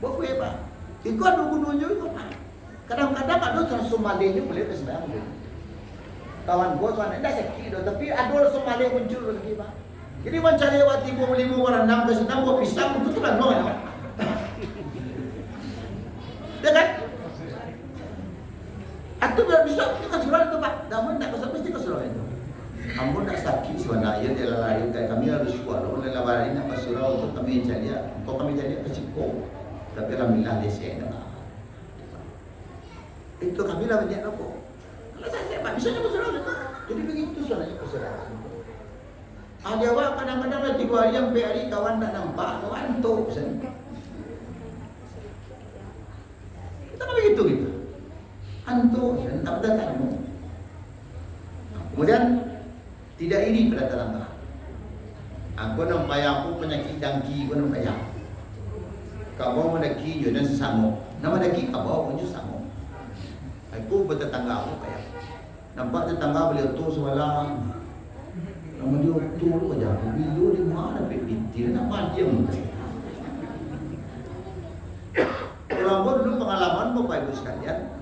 Bawa kue Pak. Itu ada gunanya itu Pak. Kadang-kadang ada Somalenya boleh ke sembahyang. Kawan gua tuan dah sakit dah, tapi ada Somalia muncul lagi Pak. Jadi mencari waktu ibu beli orang 6 ke senang gua pisang itu kan no ya. Ya kan? Atau biar bisa kita surau itu Pak. Namun tak kesal mesti ke surau itu. Kamu nak sakit sebenarnya dia lain kayak kami harus kuat. Oleh lawarin nak ke surau untuk kami cari. Untuk kami cari ke Ciko. Tapi alhamdulillah dia sehat. Itu kami lah banyak apa. Kalau saya Pak bisa ke surau itu. Jadi begitu soalnya ke surau. Ada awak kadang-kadang dah 3 hari sampai hari kawan tak nampak. Kawan antuk. Kita kan begitu gitu. Antuk dan tak bertemu. Kemudian tidak iri pada tetangga. Aku nampak aku penyakit dangki, aku nampak yang. Kau mendaki jodoh sesama. Nama daki kau pun sesama. Aku bertetangga aku kayak. Nampak tetangga beliau tu semalam. Nama dia tu aja. Video di mana pintir nampak dia muka. Kalau dulu pengalaman Bapak Ibu sekalian.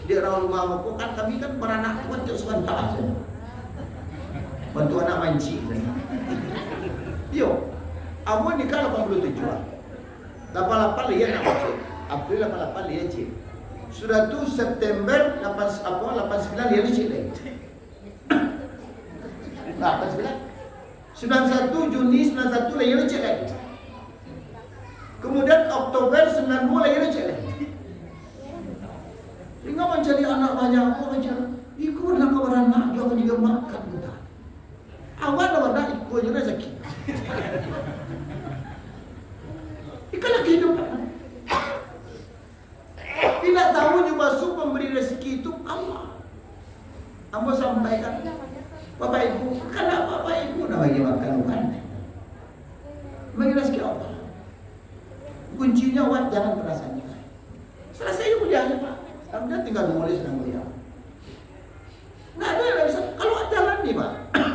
Di orang rumah aku kan kami kan beranak kuat untuk sebentar saja. Bantu anak mancing saja. Yo, amun nikah 87. 88 dia nak mancing. April 88 dia cik. Sudah tu September 89 dia cik lagi. 89. 91 Juni 91 dia cik lagi. Kemudian Oktober 92 dia cik lagi. Hingga mencari anak banyak macam ikut nak beranak jangan juga makan kita. Awal nak ikut je rezeki. Ikalah kehidupan. Tidak tahu juga masuk pemberi rezeki itu Allah. Amba sampaikan Bapak Ibu, kalau Bapak Ibu nak bagi makan bukan. Bagi rezeki Allah. Kuncinya awak jangan perasaan. Selesai kuliahnya Pak. Kemudian tinggal menulis dan melihat. Nggak ada yang bisa. Kalau jalan nih Pak,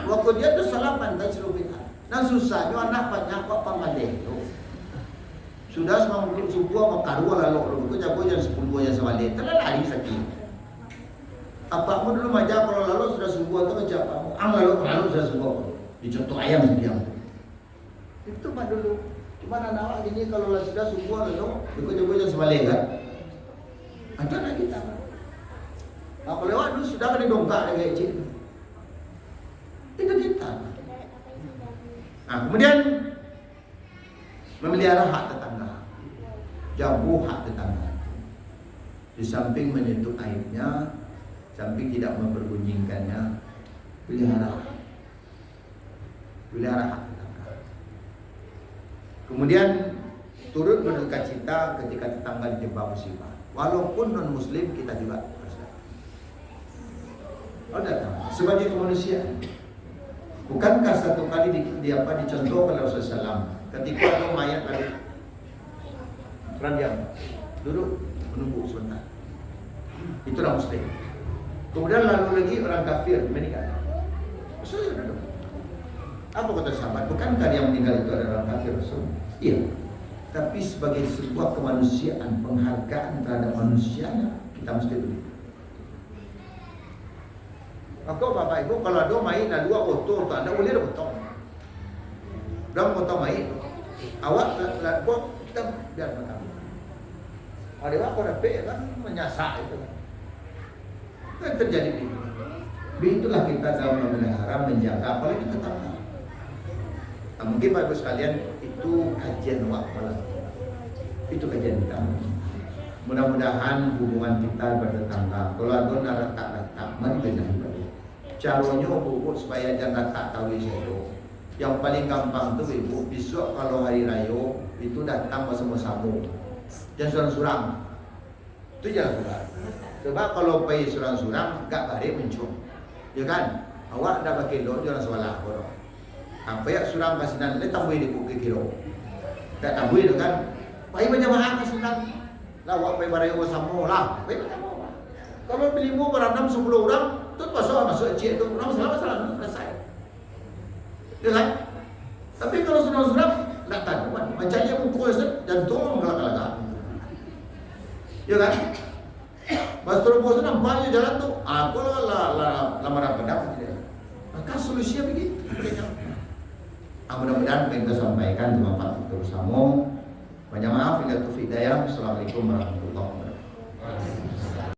waktu dia tu salah pantai seluruhnya. Nah susahnya anak banyak kok pamaleh tu. Sudah semua subuh sama karu lalu aku jago jam 10 aja sama dia. Terlalu lari sakit. Apa mu dulu maja kalau lalu sudah subuh tu macam apa? Ang lalu sudah subuh. Dicontoh ayam diam. Itu Pak dulu. Cuma anak gini kalau sudah subuh lalu aku jago jam sama dia kan. Ada nak kita. Kalau lewat dulu sudah kena dongkak lagi cik. Itu kita. Kemudian memelihara hak tetangga, jago hak tetangga. Di samping menyentuh aibnya, sampai tidak mempergunjingkannya, pelihara hak tetangga. Kemudian turut berduka cita ketika tetangga ditimpa musibah. Walaupun non muslim kita juga harus datang sebagai kemanusiaan. Bukankah satu kali dicontohkan oleh Rasulullah SAW ketika ada mayat tadi diam, duduk menunggu sebentar. Itulah muslim. Kemudian lalu lagi orang kafir meninggal. Rasulullah duduk. Apa kata sahabat? Bukankah yang meninggal itu adalah orang kafir, Rasul? Iya. Tapi sebagai sebuah kemanusiaan, penghargaan terhadap manusianya, kita mesti duduk. Maka bapak ibu kalau ada main ada dua kotor tu anda boleh potong. Dah potong main. Awak buat kita biar potong. Ada apa ada kan menyasak itu kan. Kan terjadi begitu. Begitulah kita dalam memelihara, menjaga apalagi tetangga. Nah, mungkin Bapak Ibu sekalian itu kajian waktu. Itu kajian kita. Mudah-mudahan hubungan kita bertetangga. Kalau ada retak-retak, mari benahi. Caranya ibu supaya jangan tak tahu itu. Yang paling gampang tu ibu, besok kalau hari raya itu datang bersama-sama. Jangan surang-surang. Itu jangan surang. Sebab kalau pergi surang-surang, gak balik mencung. Ya kan? Awak dah pakai kilo, jangan salah korang. Apa ya surang kasinan, dia tambah di buku kilo. Tak tambah itu kan? Pergi berjamaah kasinan. Lah awak pergi baraya bersama lah. Pergi bersama. Kalau beli mu beranam 10 orang, tu masuk cik tu orang salah selesai. Ya kan? Tapi kalau surang-surang nak tahu kan, macamnya pukul jantung galak-galak. Ya kan? Mas terus nampaknya jalan tu, aku lah lamaran pendapat dia. Maka solusinya begitu. Mudah-mudahan yang kita sampaikan bermanfaat untuk bersama. Banyak maaf, bila taufiq hidayah. Assalamualaikum warahmatullahi wabarakatuh.